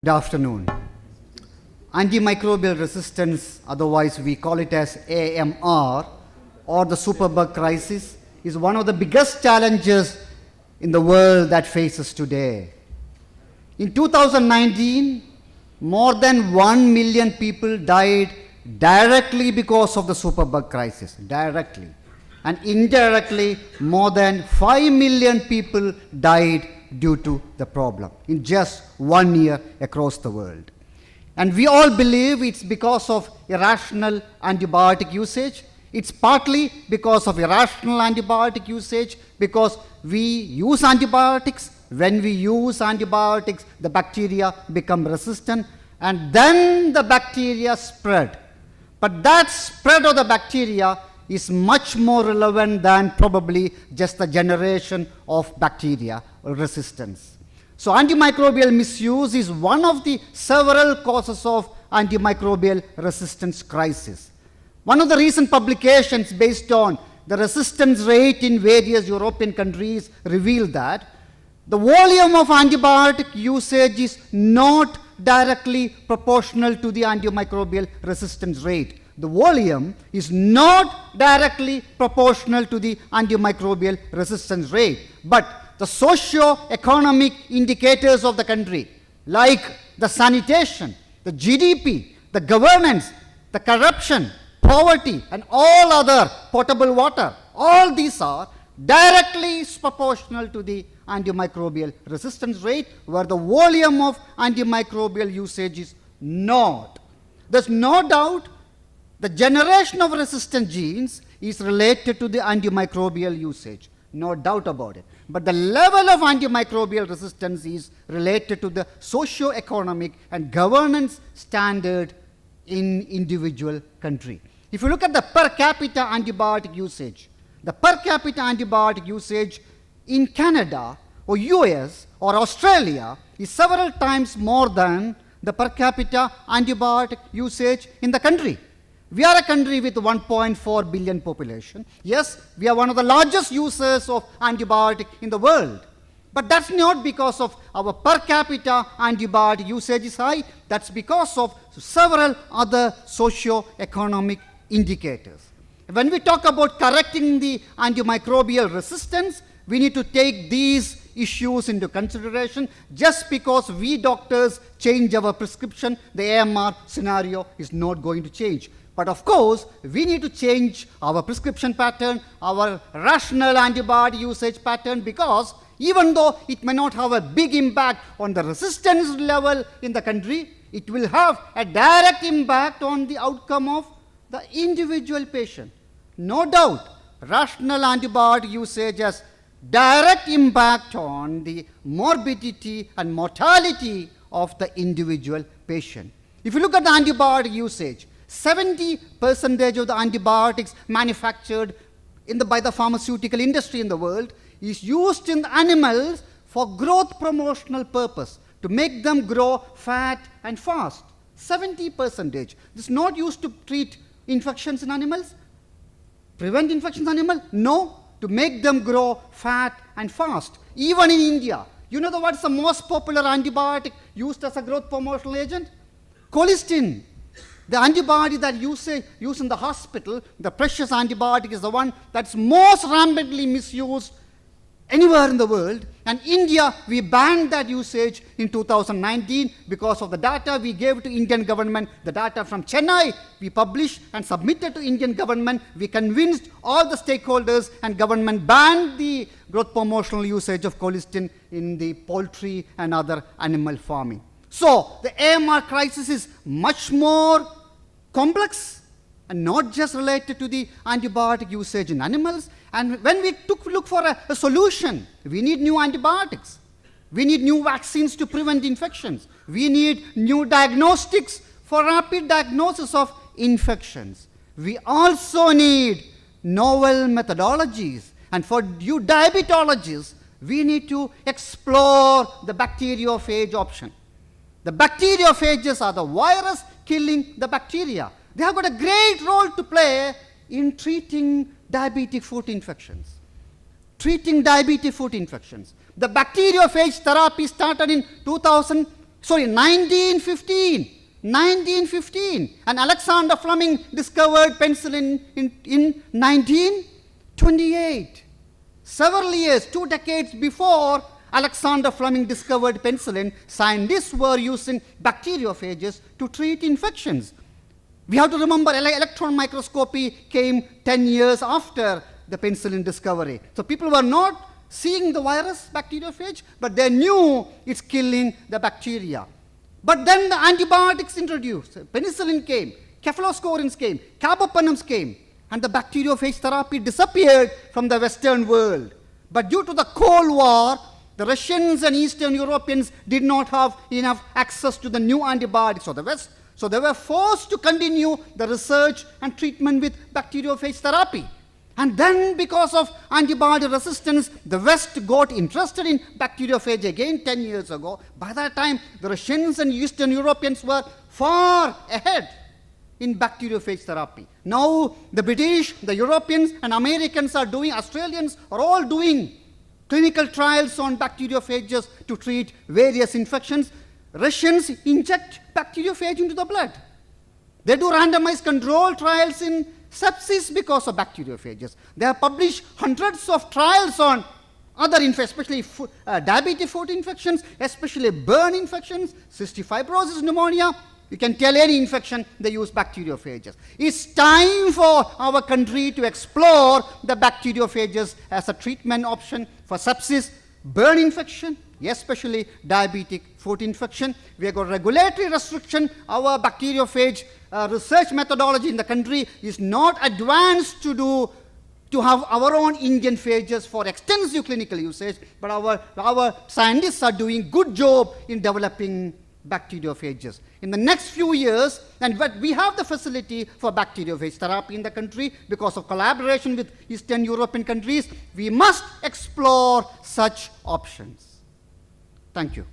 Good afternoon. Antimicrobial resistance, otherwise we call it as AMR, or the superbug crisis, is one of the biggest challenges in the world that faces today. In 2019, more than 1 million people died directly because of the superbug crisis, directly. And indirectly, more than 5 million people died due to the problem in just 1 year across the world. And we all believe it's because of irrational antibiotic usage. It's partly because of irrational antibiotic usage, because we use antibiotics. When we use antibiotics, the bacteria become resistant, and then the bacteria spread. But that spread of the bacteria is much more relevant than probably just the generation of bacteria or resistance. So antimicrobial misuse is one of the several causes of antimicrobial resistance crisis. One of the recent publications based on the resistance rate in various European countries revealed that the volume of antibiotic usage is not directly proportional to the antimicrobial resistance rate. The volume is not directly proportional to the antimicrobial resistance rate, but the socio-economic indicators of the country, like the sanitation, the GDP, the governance, the corruption, poverty, and all other potable water, all these are directly proportional to the antimicrobial resistance rate, where the volume of antimicrobial usage is not. There's no doubt the generation of resistant genes is related to the antimicrobial usage, no doubt about it. But the level of antimicrobial resistance is related to the socio-economic and governance standard in individual country. If you look at the per capita antibiotic usage, the per capita antibiotic usage in Canada or US or Australia is several times more than the per capita antibiotic usage in the country. We are a country with 1.4 billion population. Yes, we are one of the largest users of antibiotic in the world. But that's not because of our per capita antibiotic usage is high. That's because of several other socio-economic indicators. When we talk about correcting the antimicrobial resistance, we need to take these issues into consideration. Just because we doctors change our prescription, the AMR scenario is not going to change. But of course, we need to change our prescription pattern, our rational antibiotic usage pattern, because even though it may not have a big impact on the resistance level in the country, it will have a direct impact on the outcome of the individual patient. No doubt, rational antibiotic usage has direct impact on the morbidity and mortality of the individual patient. If you look at the antibiotic usage, 70% of the antibiotics manufactured by the pharmaceutical industry in the world is used in the animals for growth promotional purpose, to make them grow fat and fast. 70%. This is not used to treat infections in animals, prevent infections in animals, no, to make them grow fat and fast. Even in India, you know what's the most popular antibiotic used as a growth promotional agent? Colistin. The antibiotic that used in the hospital, the precious antibiotic, is the one that's most rampantly misused anywhere in the world. And India, we banned that usage in 2019 because of the data we gave to Indian government. The data from Chennai we published and submitted to Indian government. We convinced all the stakeholders, and government banned the growth promotional usage of colistin in the poultry and other animal farming. So the AMR crisis is much more complex and not just related to the antibiotic usage in animals. And when we look for a solution, we need new antibiotics. We need new vaccines to prevent infections. We need new diagnostics for rapid diagnosis of infections. We also need novel methodologies. And for you diabetologists, we need to explore the bacteriophage option. The bacteriophages are the virus killing the bacteria. They have got a great role to play in treating diabetic foot infections. The bacteriophage therapy started in Sorry, 1915. 1915. And Alexander Fleming discovered penicillin in 1928. Several years, 2 decades before Alexander Fleming discovered penicillin, scientists were using bacteriophages to treat infections. We have to remember electron microscopy came 10 years after the penicillin discovery. So people were not seeing the virus bacteriophage, but they knew it's killing the bacteria. But then the antibiotics introduced. Penicillin came, cephalosporins came, carbapenems came, and the bacteriophage therapy disappeared from the Western world. But due to the Cold War, the Russians and Eastern Europeans did not have enough access to the new antibiotics of the West, so they were forced to continue the research and treatment with bacteriophage therapy. And then because of antibiotic resistance, the West got interested in bacteriophage again 10 years ago. By that time, the Russians and Eastern Europeans were far ahead in bacteriophage therapy. Now, the British, the Europeans, and Americans are doing, Australians are all doing clinical trials on bacteriophages to treat various infections. Russians inject bacteriophage into the blood. They do randomized control trials in sepsis because of bacteriophages. They have published hundreds of trials on other infections, especially diabetic foot infections, especially burn infections, cystic fibrosis, pneumonia. You can tell any infection, they use bacteriophages. It's time for our country to explore the bacteriophages as a treatment option for sepsis, burn infection, especially diabetic foot infection. We have got regulatory restriction. Our bacteriophage research methodology in the country is not advanced to have our own Indian phages for extensive clinical usage, but our scientists are doing good job in developing bacteriophages. In the next few years, and we have the facility for bacteriophage therapy in the country because of collaboration with Eastern European countries, we must explore such options. Thank you.